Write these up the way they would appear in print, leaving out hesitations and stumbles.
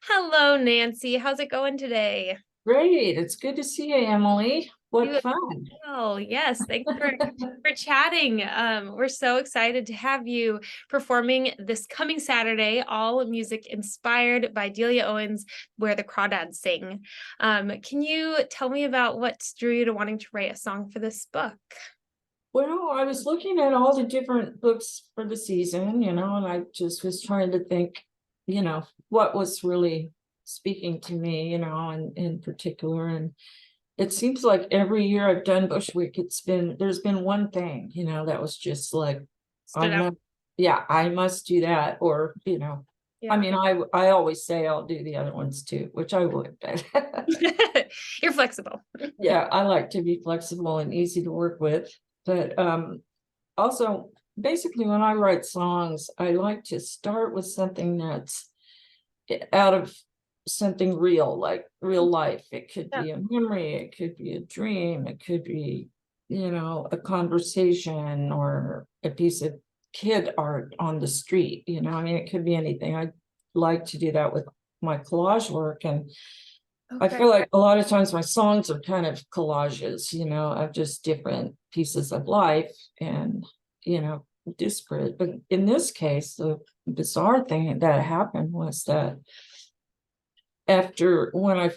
Hello, Nancy. How's it going today? Great. It's good to see you, Emily. You What as fun. well. Yes, thanks for chatting. We're so excited to have you performing this coming Saturday, all music inspired by Delia Owens, where the Crawdads sing. Can you tell me about what drew you to wanting to write a song for this book? Well, I was looking at all the different books for the season, and I just was trying to think, what was really speaking to me, and in particular. And it seems like every year I've done Bushwick, there's been one thing, that was just like, I Stood out. must, yeah, I must do that. Or, I Yeah. mean, I always say I'll do the other ones too, which I would, but You're flexible. yeah, I like to be flexible and easy to work with. But also, basically, when I write songs, I like to start with something that's out of something real, like real life. It could Yeah. be a memory, it could be a dream, it could be, a conversation or a piece of kid art on the street. I mean, it could be anything. I like to do that with my collage work. And I Okay. feel like a lot of times my songs are kind of collages, of just different pieces of life and, disparate. But in this case, the bizarre thing that happened was that after when I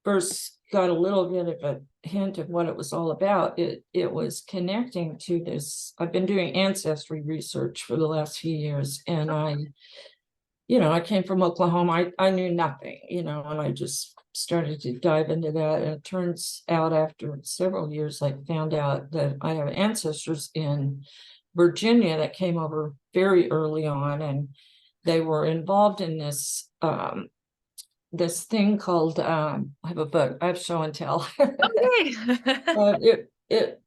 first got a little bit of a hint of what it was all about, it was connecting to this. I've been doing ancestry research for the last few years, and I came from Oklahoma. I knew nothing, and I just started to dive into that. And it turns out after several years, I found out that I have ancestors in Virginia that came over very early on, and they were involved in this thing called I have a book, I have show and tell. Okay. uh, it it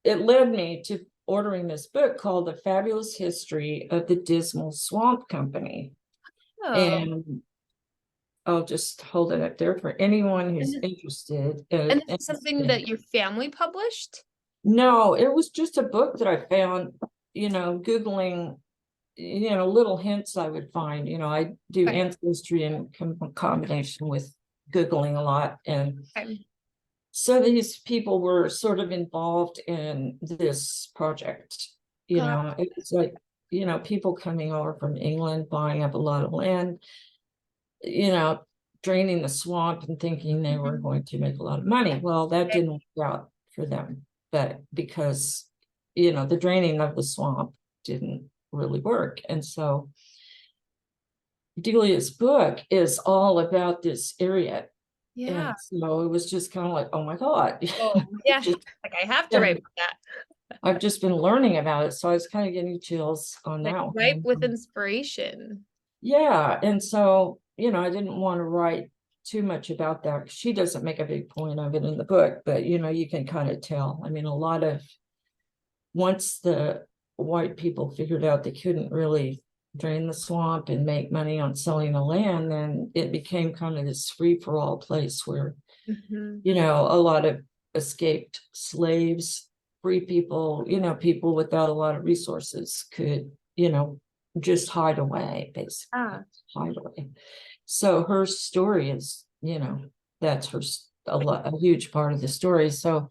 it led me to ordering this book called The Fabulous History of the Dismal Swamp Company. Oh, And I'll just hold it up there for anyone and who's this, interested. and this is something that your family published? No, it was just a book that I found, Googling, little hints I would find. I do Okay. ancestry in combination with Googling a lot. And Okay. so these people were sort of involved in this project. Got It was like, people coming over from England, buying up a lot of land, you know, draining the swamp and thinking they were Mhm. going to make a lot of money. Well, that didn't work out for them, but because, the draining of the swamp didn't really work. And so Delia's book is all about this area. Yeah. And so it was just kind of like, oh my God. Oh, yeah. just Like I have to write been, about that. I've just been learning about it. So I was kind of getting chills on Like that ripe one. with inspiration. Yeah. And so, I didn't want to write too much about that, 'cause she doesn't make a big point of it in the book, but you can kind of tell. I mean, once the white people figured out they couldn't really drain the swamp and make money on selling the land, then it became kind of this free-for-all place where, Mhm. a lot of escaped slaves, free people, people without a lot of resources could, just hide away, basically, Ah, hide away. So her story is, that's a huge part of the story. So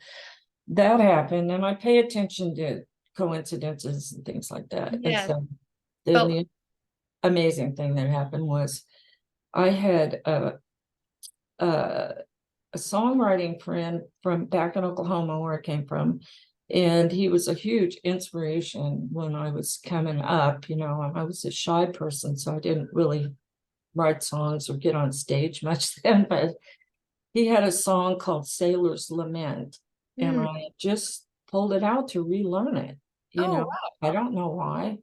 that happened, and I pay attention to coincidences and things like that. And yeah. so then Felt the amazing thing that happened was I had a, a songwriting friend from back in Oklahoma, where I came from, and he was a huge inspiration when I was coming up. I was a shy person, so I didn't really write songs or get on stage much then, but he had a song called Sailor's Lament, and mm. I just pulled it out to relearn it. Oh, wow. I don't know why.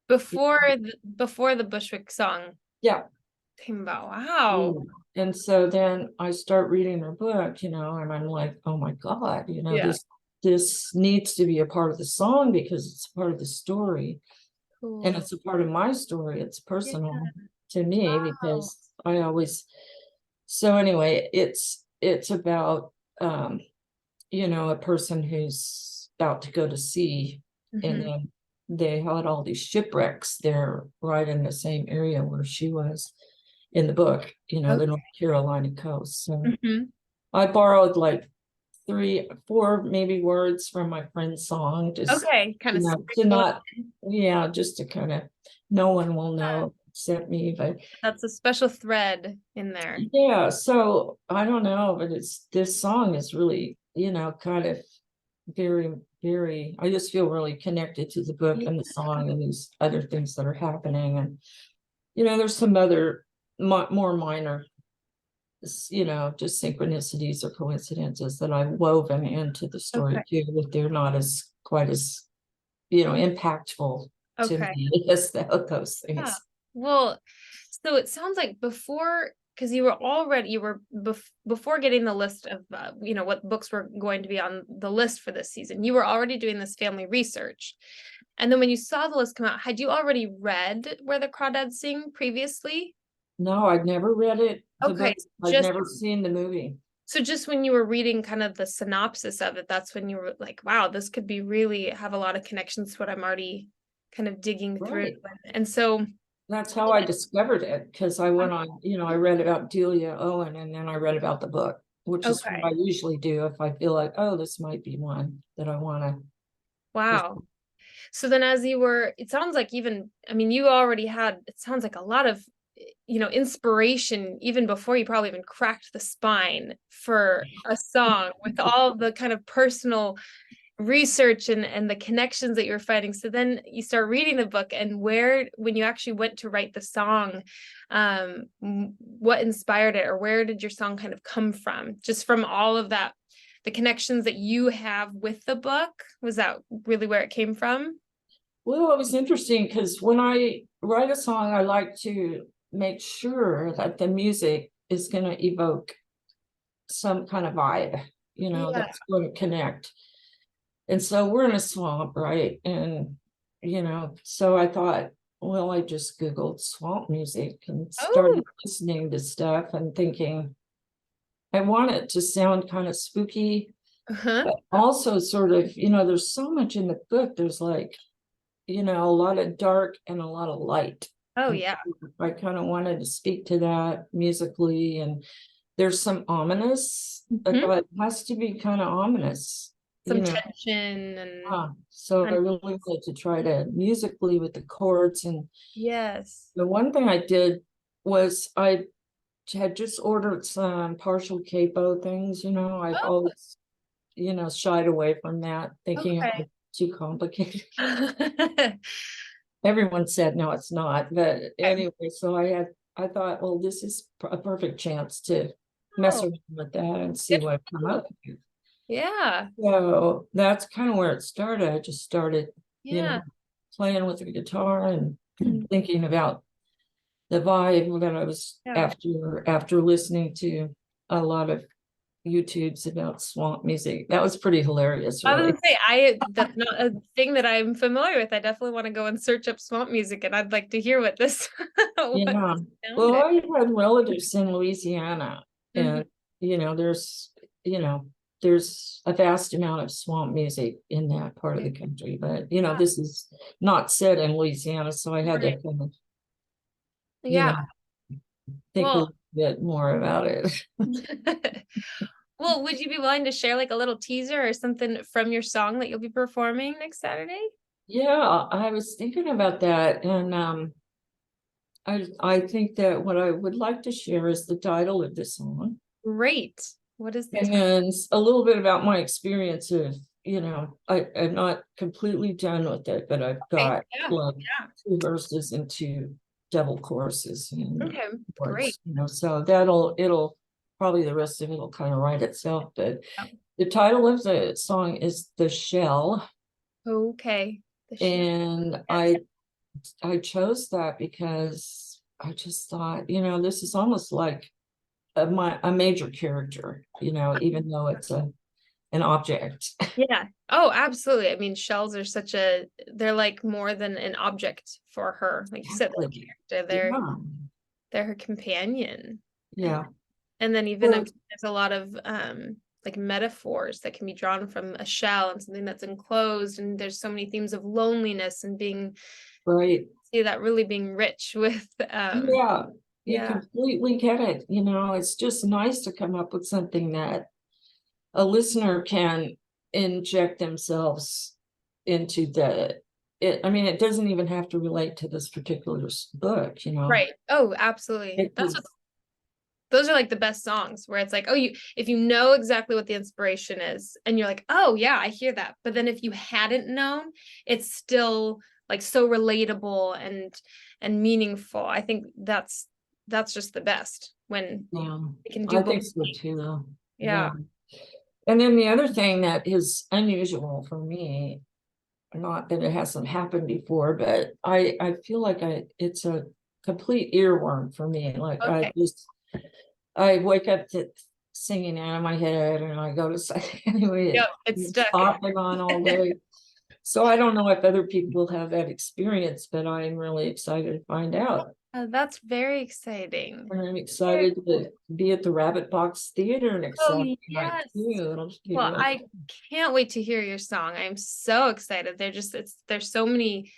Before the Bushwick song Yeah. came about. Wow. Mm. And so then I start reading her book, and I'm like, oh my God, Yeah. this needs to be a part of the song because it's part of the story. And Cool. it's a part of my story. It's Yeah. personal to me Wow. because I always, so anyway, it's about a person who's about to go to sea, and Mhm. then they had all these shipwrecks there right in the same area where she was. in the book, the Okay. North Carolina coast. So Mhm. I borrowed like 4 maybe words from my friend's song, just Okay, kind of to sprinkle. not, just to kind of, no one will know except me, but That's a special thread in there. yeah, so I don't know, but this song is really, kind of very, very, I just feel really connected to the book and the song and these other things that are happening. And, there's some other more minor, just synchronicities or coincidences that I've woven into the story Okay. too, but they're not as quite as, impactful to Okay. me as those Yeah. things. Well, so it sounds like before, because before getting the list of what books were going to be on the list for this season, you were already doing this family research. And then when you saw the list come out, had you already read Where the Crawdads Sing previously? No, I'd never read it, the Okay, book. I'd never seen the movie. so just when you were reading kind of the synopsis of it, that's when you were like, wow, this could be really have a lot of connections to what I'm already kind of digging through. Right. And so, That's how I discovered it, because I went on, I read about Delia Owen, and then I read about the book, which is what I okay, usually do if I feel like, oh, this might be one that I want to. wow. So then as you were, it sounds like even, I mean, you already had, it sounds like a lot of, inspiration even before you probably even cracked the spine for a song with all the kind of personal research and the connections that you were finding. So then you start reading the book, and when you actually went to write the song, what inspired it, or where did your song kind of come from? Just from all of that, the connections that you have with the book, was that really where it came from? Well, it was interesting because when I write a song, I like to make sure that the music is going to evoke some kind of vibe, Yeah. that's going to connect. And so we're in a swamp, right? And, so I thought, well, I just Googled swamp music and Oh, started listening to stuff and thinking, I want it to sound kind of spooky, uh-huh. but also sort of, there's so much in the book. There's like, a lot of dark and a lot of light. Oh And yeah. I kind of wanted to speak to that musically. And there's some ominous, I Mhm. thought it has to be kind of ominous, Some tension and so I and- really wanted to try to musically with the chords. And yes. the one thing I did was I had just ordered some partial capo things, I've Oh, always, shied away from that, thinking it okay. was too complicated. Everyone said, no, it's not. But Okay. anyway, so I thought, well, this is a perfect chance to mess Oh, around with that and see good what I for come you. up with. Yeah. So that's kind of where it started. I just started, Yeah. playing with the guitar and Mm. thinking about the vibe that I was Yeah. after listening to a lot of YouTubes about swamp music. That was pretty hilarious, I was really. gonna say, that's not a thing that I'm familiar with. I definitely want to go and search up swamp music, and I'd like to hear what this what Yeah. this Well, sounded. I had relatives in Louisiana, Mhm. and there's there's a vast amount of swamp music in that part of the country. But this is not set in Louisiana, so I had to Right. kind of, you Yeah. know, think a Well, little bit more about it. well, would you be willing to share like a little teaser or something from your song that you'll be performing next Saturday? Yeah, I was thinking about that, and I think that what I would like to share is the title of the song, Great. What is the and title? then a little bit about my experience of, I'm not completely done with it, but I've Okay. got Yeah. like Yeah. 2 verses and 2 double choruses and Okay. Great. chords, so it'll probably the rest of it'll kind of write itself. But the title of the song is The Shell, Okay. The show. and Yes. I chose that because I just thought, this is almost like a major character, even though it's an object. Yeah. Oh, absolutely. I mean, shells are they're like more than an object for her. Like you said, they're Exactly. a character. Yeah. They're her companion. Yeah. And then even Well, there's a lot of like metaphors that can be drawn from a shell and something that's enclosed. And there's so many themes of loneliness and being right. see that really being rich with Yeah. You Yeah. completely get it. You know, it's just nice to come up with something that a listener can inject themselves into I mean, it doesn't even have to relate to this particular book, you know. Right. Oh, absolutely. It That's could, what those are like the best songs where it's like, oh, if you know exactly what the inspiration is and you're like, oh yeah, I hear that. But then if you hadn't known, it's still like so relatable and meaningful. I think that's just the best when yeah, you can do I both. think so too, though. Yeah. And then the other thing that is unusual for me, not that it hasn't happened before, but I feel like it's a complete earworm for me. Like Okay. I wake up to singing out of my head and I go to sleep anyway. Yep, it's It's stuck. off and on all day. So I don't know if other people have that experience, but I'm really excited to find out. That's very exciting. And I'm excited to be at the Rabbitbox Theatre next Oh, Saturday night yes. too. It'll just be Well, really I can't wait to hear your song. I'm so excited. There's so many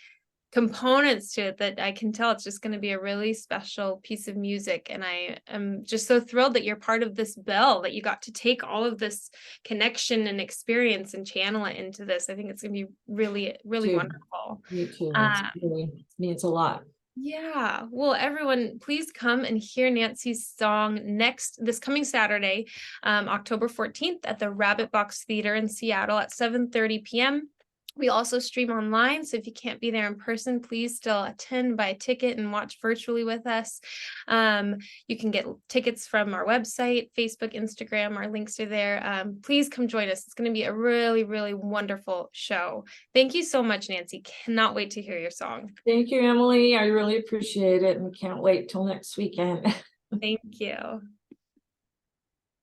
components to it that I can tell it's just going to be a really special piece of music. And I am just so thrilled that you're part of this bell, that you got to take all of this connection and experience and channel it into this. I think it's going to be really, really too. wonderful. Me too. It's Uh, really means a lot. yeah. Well, everyone, please come and hear Nancy's song this coming Saturday, October 14th at the Rabbitbox Theatre in Seattle at 7:30 p.m. We also stream online, so if you can't be there in person, please still attend, buy a ticket, and watch virtually with us. You can get tickets from our website, Facebook, Instagram. Our links are there. Please come join us. It's going to be a really, really wonderful show. Thank you so much, Nancy. Cannot wait to hear your song. Thank you, Emily. I really appreciate it and can't wait till next weekend. Thank you.